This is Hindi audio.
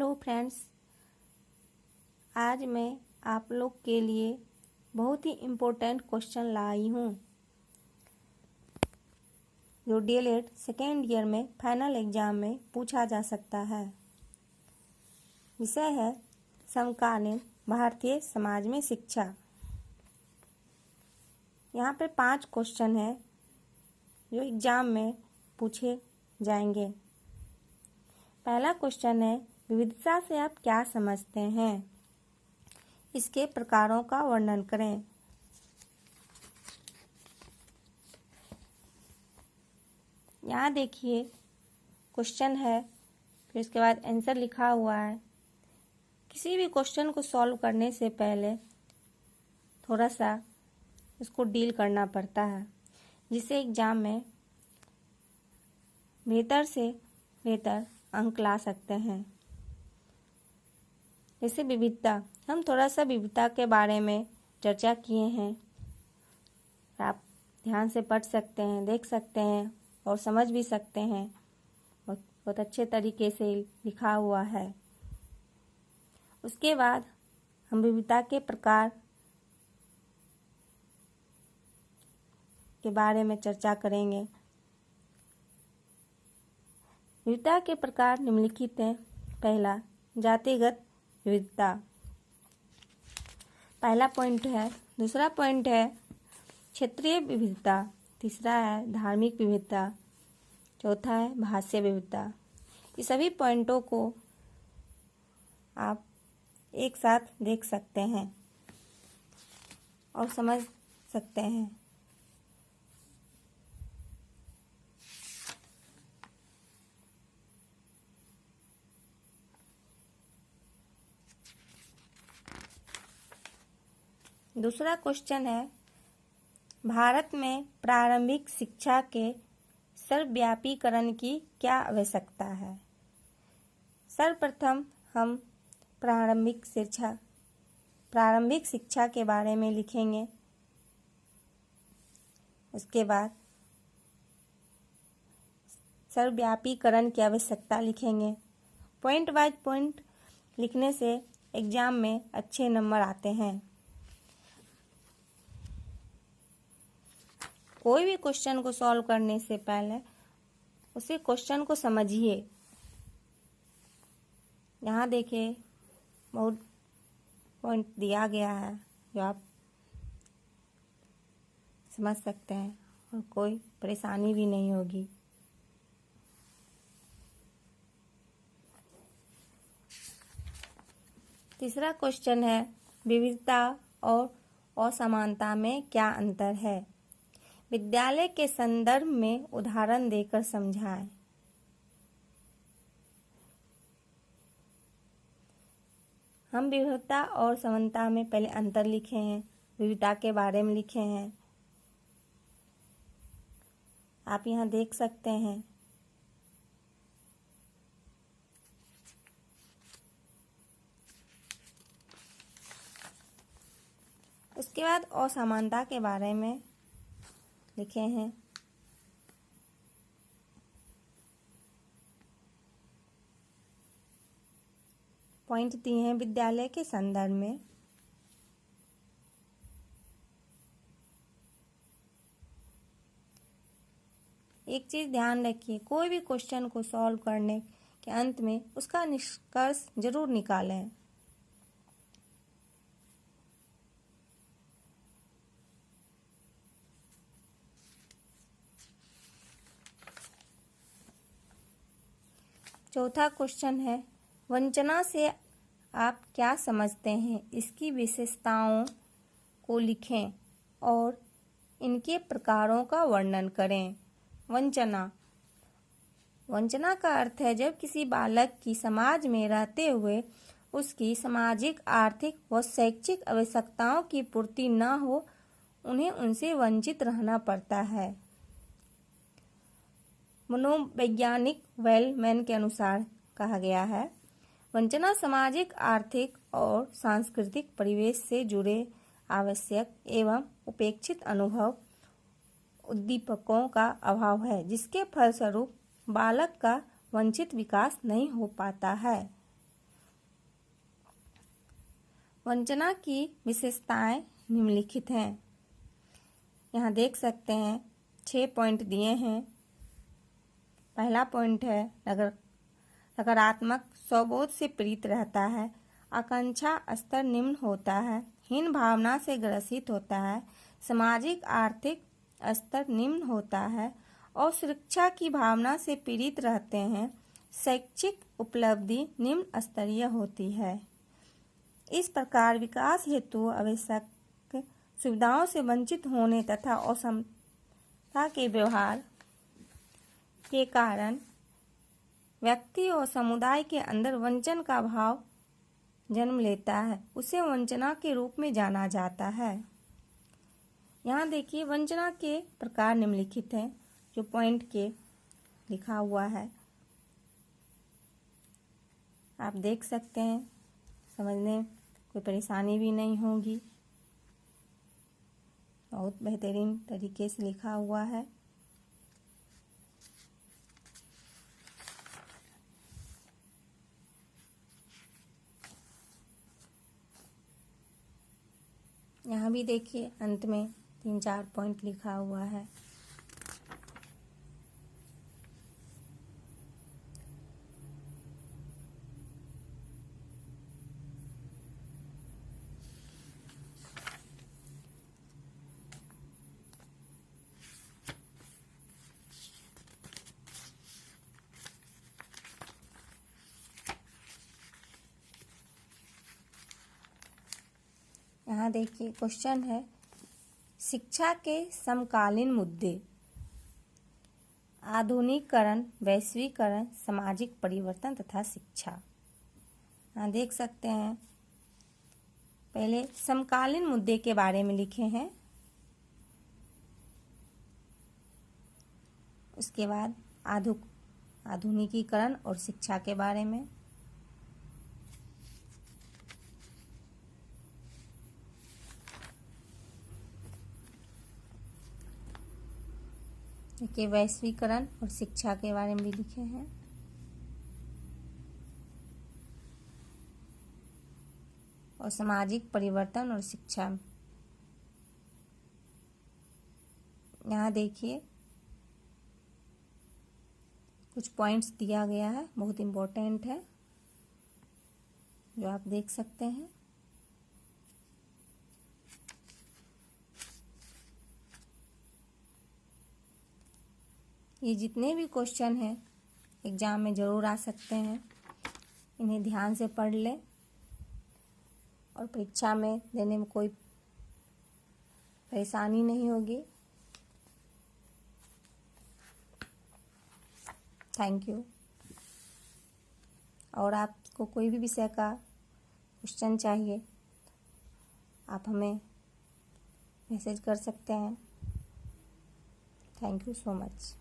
हेलो फ्रेंड्स, आज मैं आप लोग के लिए बहुत ही इम्पोर्टेंट क्वेश्चन लाई हूँ जो डीएलएड सेकेंड ईयर में फाइनल एग्जाम में पूछा जा सकता है। विषय है समकालीन भारतीय समाज में शिक्षा। यहाँ पे 5 क्वेश्चन है जो एग्जाम में पूछे जाएंगे। पहला क्वेश्चन है, विविधता से आप क्या समझते हैं? इसके प्रकारों का वर्णन करें। यहाँ देखिए क्वेश्चन है, फिर इसके बाद आंसर लिखा हुआ है। किसी भी क्वेश्चन को सॉल्व करने से पहले थोड़ा सा इसको डील करना पड़ता है, जिससे एग्जाम में बेहतर से बेहतर अंक ला सकते हैं। जैसे विविधता, हम थोड़ा सा विविधता के बारे में चर्चा किए हैं। आप ध्यान से पढ़ सकते हैं, देख सकते हैं और समझ भी सकते हैं। और बहुत अच्छे तरीके से लिखा हुआ है। उसके बाद हम विविधता के प्रकार के बारे में चर्चा करेंगे। विविधता के प्रकार निम्नलिखित हैं। पहला, जातिगत विविधता पहला पॉइंट है। दूसरा पॉइंट है क्षेत्रीय विविधता। तीसरा है धार्मिक विविधता। चौथा है भाषीय विविधता। ये सभी पॉइंटों को आप एक साथ देख सकते हैं और समझ सकते हैं। दूसरा क्वेश्चन है, भारत में प्रारंभिक शिक्षा के सर्वव्यापीकरण की क्या आवश्यकता है? सर्वप्रथम हम प्रारंभिक शिक्षा के बारे में लिखेंगे। उसके बाद सर्वव्यापीकरण की आवश्यकता लिखेंगे। पॉइंट बाय पॉइंट लिखने से एग्जाम में अच्छे नंबर आते हैं। कोई भी क्वेश्चन को सॉल्व करने से पहले उसी क्वेश्चन को समझिए। यहाँ देखिए बहुत पॉइंट दिया गया है जो आप समझ सकते हैं और कोई परेशानी भी नहीं होगी। तीसरा क्वेश्चन है, विविधता और असमानता में क्या अंतर है? विद्यालय के संदर्भ में उदाहरण देकर समझाएं। हम विविधता और समानता में पहले अंतर लिखे हैं, विविधता के बारे में लिखे हैं। आप यहाँ देख सकते हैं। उसके बाद असमानता के बारे में लिखे हैं। पॉइंट दिए हैं विद्यालय के संदर्भ में। एक चीज ध्यान रखिए, कोई भी क्वेश्चन को सॉल्व करने के अंत में उसका निष्कर्ष जरूर निकालें। चौथा क्वेश्चन है, वंचना से आप क्या समझते हैं? इसकी विशेषताओं को लिखें और इनके प्रकारों का वर्णन करें। वंचना का अर्थ है जब किसी बालक की समाज में रहते हुए उसकी सामाजिक, आर्थिक व शैक्षिक आवश्यकताओं की पूर्ति न हो, उन्हें उनसे वंचित रहना पड़ता है। मनोवैज्ञानिक वेलमैन के अनुसार कहा गया है, वंचना सामाजिक, आर्थिक और सांस्कृतिक परिवेश से जुड़े आवश्यक एवं उपेक्षित अनुभव उद्दीपकों का अभाव है, जिसके फलस्वरूप बालक का वंचित विकास नहीं हो पाता है। वंचना की विशेषताएं निम्नलिखित हैं। यहाँ देख सकते हैं 6 पॉइंट दिए हैं। पहला पॉइंट है नकारात्मक स्वबोध से पीड़ित रहता है, आकांक्षा स्तर निम्न होता है, हीन भावना से ग्रसित होता है, सामाजिक आर्थिक स्तर निम्न होता है और सुरक्षा की भावना से पीड़ित रहते हैं, शैक्षिक उपलब्धि निम्न स्तरीय होती है। इस प्रकार विकास हेतु आवश्यक सुविधाओं से वंचित होने तथा असमता के व्यवहार के कारण व्यक्ति और समुदाय के अंदर वंचन का भाव जन्म लेता है, उसे वंचना के रूप में जाना जाता है। यहाँ देखिए वंचना के प्रकार निम्नलिखित हैं, जो पॉइंट के लिखा हुआ है। आप देख सकते हैं, समझने कोई परेशानी भी नहीं होगी। बहुत बेहतरीन तरीके से लिखा हुआ है। यहाँ भी देखिए अंत में 3-4 पॉइंट लिखा हुआ है। यहाँ देखिए क्वेश्चन है, शिक्षा के समकालीन मुद्दे, आधुनिकीकरण, वैश्वीकरण, सामाजिक परिवर्तन तथा शिक्षा। यहाँ देख सकते हैं पहले समकालीन मुद्दे के बारे में लिखे हैं, उसके बाद आधुनिकीकरण और शिक्षा के बारे में, देखिए वैश्वीकरण और शिक्षा के बारे में भी लिखे हैं। और सामाजिक परिवर्तन और शिक्षा। यहाँ देखिए कुछ पॉइंट्स दिया गया है, बहुत इम्पोर्टेंट है, जो आप देख सकते हैं। ये जितने भी क्वेश्चन हैं एग्जाम में ज़रूर आ सकते हैं, इन्हें ध्यान से पढ़ लें और परीक्षा में देने में कोई परेशानी नहीं होगी। Thank you. और आपको कोई भी विषय का क्वेश्चन चाहिए, आप हमें मैसेज कर सकते हैं। Thank you so much.